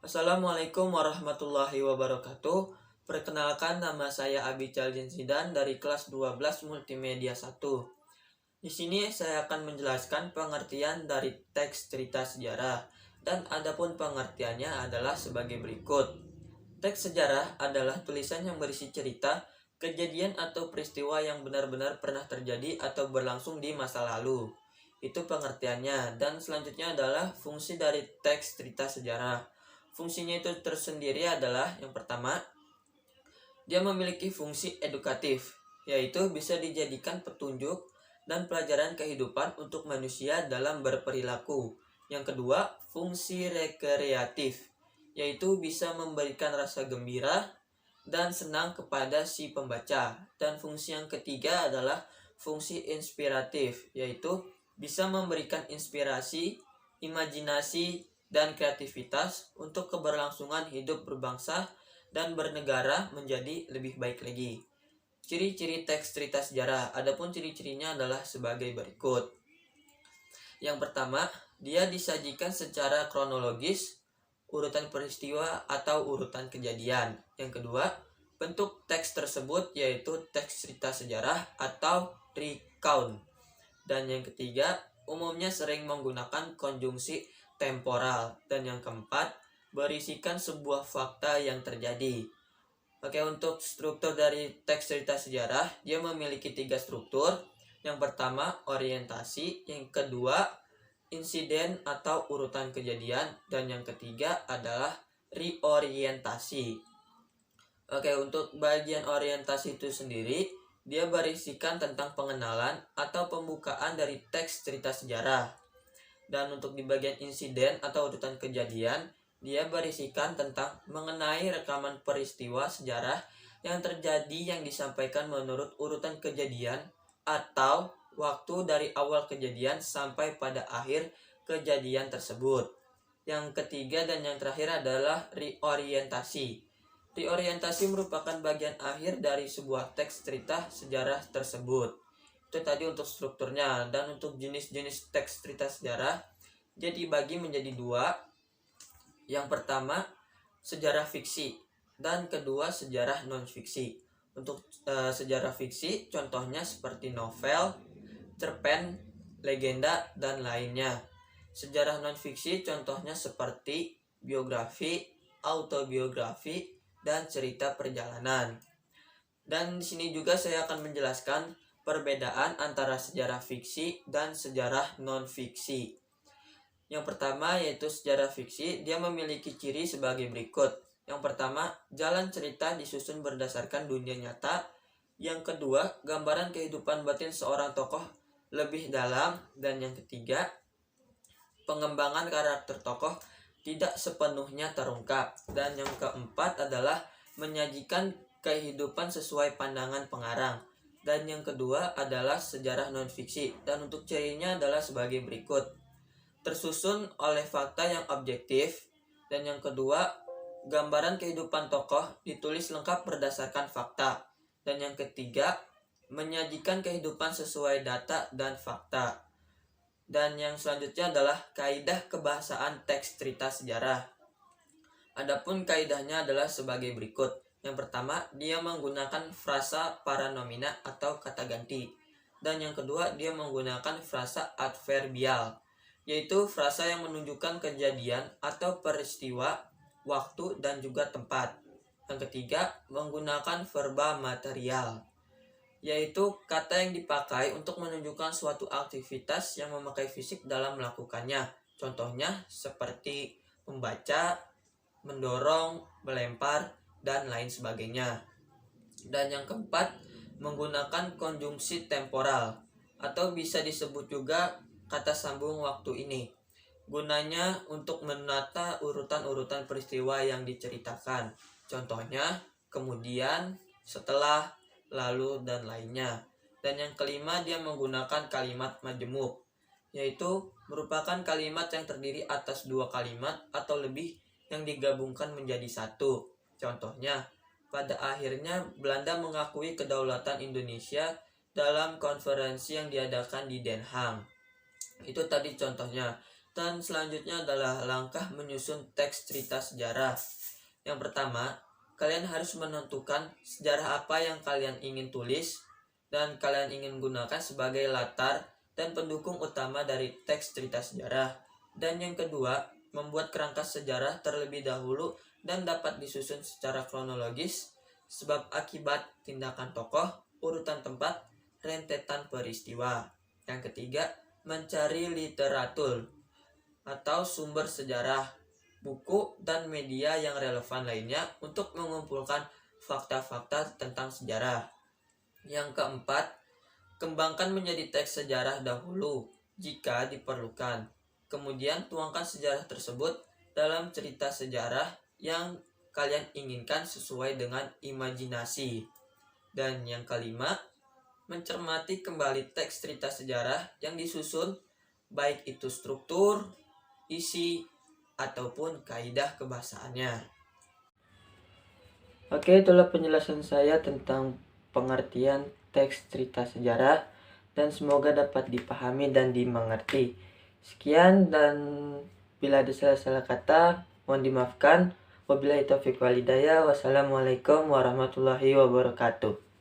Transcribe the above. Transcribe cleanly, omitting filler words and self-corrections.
Assalamualaikum warahmatullahi wabarakatuh. Perkenalkan, nama saya Abical Jensidan dari kelas 12 Multimedia 1. Di sini saya akan menjelaskan pengertian dari teks cerita sejarah, dan adapun pengertiannya adalah sebagai berikut. Teks sejarah adalah tulisan yang berisi cerita, kejadian atau peristiwa yang benar-benar pernah terjadi atau berlangsung di masa lalu. Itu pengertiannya, dan selanjutnya adalah fungsi dari teks cerita sejarah. Fungsinya itu tersendiri adalah yang pertama, dia memiliki fungsi edukatif, yaitu bisa dijadikan petunjuk dan pelajaran kehidupan untuk manusia dalam berperilaku. Yang kedua, fungsi rekreatif, yaitu bisa memberikan rasa gembira dan senang kepada si pembaca. Dan fungsi yang ketiga adalah fungsi inspiratif, yaitu bisa memberikan inspirasi, imajinasi, dan kreativitas untuk keberlangsungan hidup berbangsa dan bernegara menjadi lebih baik lagi. Ciri-ciri teks cerita sejarah, adapun ciri-cirinya adalah sebagai berikut. Yang pertama, dia disajikan secara kronologis, urutan peristiwa atau urutan kejadian. Yang kedua, bentuk teks tersebut yaitu teks cerita sejarah atau recount. Dan yang ketiga, umumnya sering menggunakan konjungsi temporal. Dan yang keempat, berisikan sebuah fakta yang terjadi. Oke, untuk struktur dari teks cerita sejarah, dia memiliki 3 struktur. Yang pertama, orientasi. Yang kedua, insiden atau urutan kejadian. Dan yang ketiga adalah reorientasi. Oke, untuk bagian orientasi itu sendiri, dia berisikan tentang pengenalan atau pembukaan dari teks cerita sejarah. Dan untuk di bagian insiden atau urutan kejadian, dia berisikan tentang mengenai rekaman peristiwa sejarah yang terjadi yang disampaikan menurut urutan kejadian atau waktu dari awal kejadian sampai pada akhir kejadian tersebut. Yang ketiga dan yang terakhir adalah reorientasi. Reorientasi merupakan bagian akhir dari sebuah teks cerita sejarah tersebut. Itu tadi untuk strukturnya. Dan untuk jenis-jenis teks cerita sejarah, dia dibagi menjadi 2. Yang pertama, sejarah fiksi, dan kedua, sejarah non-fiksi. Untuk sejarah fiksi, contohnya seperti novel, cerpen, legenda, dan lainnya. Sejarah non-fiksi contohnya seperti biografi, autobiografi, dan cerita perjalanan. Dan di sini juga saya akan menjelaskan perbedaan antara sejarah fiksi dan sejarah non-fiksi. Yang pertama yaitu sejarah fiksi, dia memiliki ciri sebagai berikut. Yang pertama, jalan cerita disusun berdasarkan dunia nyata. Yang kedua, gambaran kehidupan batin seorang tokoh lebih dalam. Dan yang ketiga, pengembangan karakter tokoh tidak sepenuhnya terungkap. Dan yang keempat adalah menyajikan kehidupan sesuai pandangan pengarang. Dan yang kedua adalah sejarah non-fiksi. Dan untuk cirinya adalah sebagai berikut. Tersusun oleh fakta yang objektif. Dan yang kedua, gambaran kehidupan tokoh ditulis lengkap berdasarkan fakta. Dan yang ketiga, menyajikan kehidupan sesuai data dan fakta. Dan yang selanjutnya adalah kaidah kebahasaan teks cerita sejarah. Adapun kaidahnya adalah sebagai berikut. Yang pertama, dia menggunakan frasa paranomina atau kata ganti. Dan yang kedua, dia menggunakan frasa adverbial, yaitu frasa yang menunjukkan kejadian atau peristiwa, waktu, dan juga tempat. Yang ketiga, menggunakan verba material, yaitu kata yang dipakai untuk menunjukkan suatu aktivitas yang memakai fisik dalam melakukannya. Contohnya seperti membaca, mendorong, melempar, dan lain sebagainya. Dan yang keempat, menggunakan konjungsi temporal, atau bisa disebut juga kata sambung waktu ini. Gunanya untuk menata urutan-urutan peristiwa yang diceritakan. Contohnya, kemudian, setelah, lalu, dan lainnya. Dan yang kelima, dia menggunakan kalimat majemuk, yaitu merupakan kalimat yang terdiri atas 2 kalimat atau lebih yang digabungkan menjadi satu. Contohnya, pada akhirnya Belanda mengakui kedaulatan Indonesia dalam konferensi yang diadakan di Den Haag. Itu tadi contohnya. Dan selanjutnya adalah langkah menyusun teks cerita sejarah. Yang pertama, kalian harus menentukan sejarah apa yang kalian ingin tulis dan kalian ingin gunakan sebagai latar dan pendukung utama dari teks cerita sejarah. Dan yang kedua, membuat kerangka sejarah terlebih dahulu dan dapat disusun secara kronologis, sebab akibat, tindakan tokoh, urutan tempat, rentetan peristiwa. Yang ketiga, mencari literatur atau sumber sejarah, buku, dan media yang relevan lainnya untuk mengumpulkan fakta-fakta tentang sejarah. Yang keempat, kembangkan menjadi teks sejarah dahulu jika diperlukan. Kemudian tuangkan sejarah tersebut dalam cerita sejarah yang kalian inginkan sesuai dengan imajinasi. Dan yang kelima, mencermati kembali teks cerita sejarah yang disusun, baik itu struktur, isi, ataupun kaidah kebahasaannya. Oke, itulah penjelasan saya tentang pengertian teks cerita sejarah dan semoga dapat dipahami dan dimengerti. Sekian, dan bila ada salah-salah kata mohon dimaafkan. Wabillahi taufiq wal hidayah. Wassalamualaikum warahmatullahi wabarakatuh.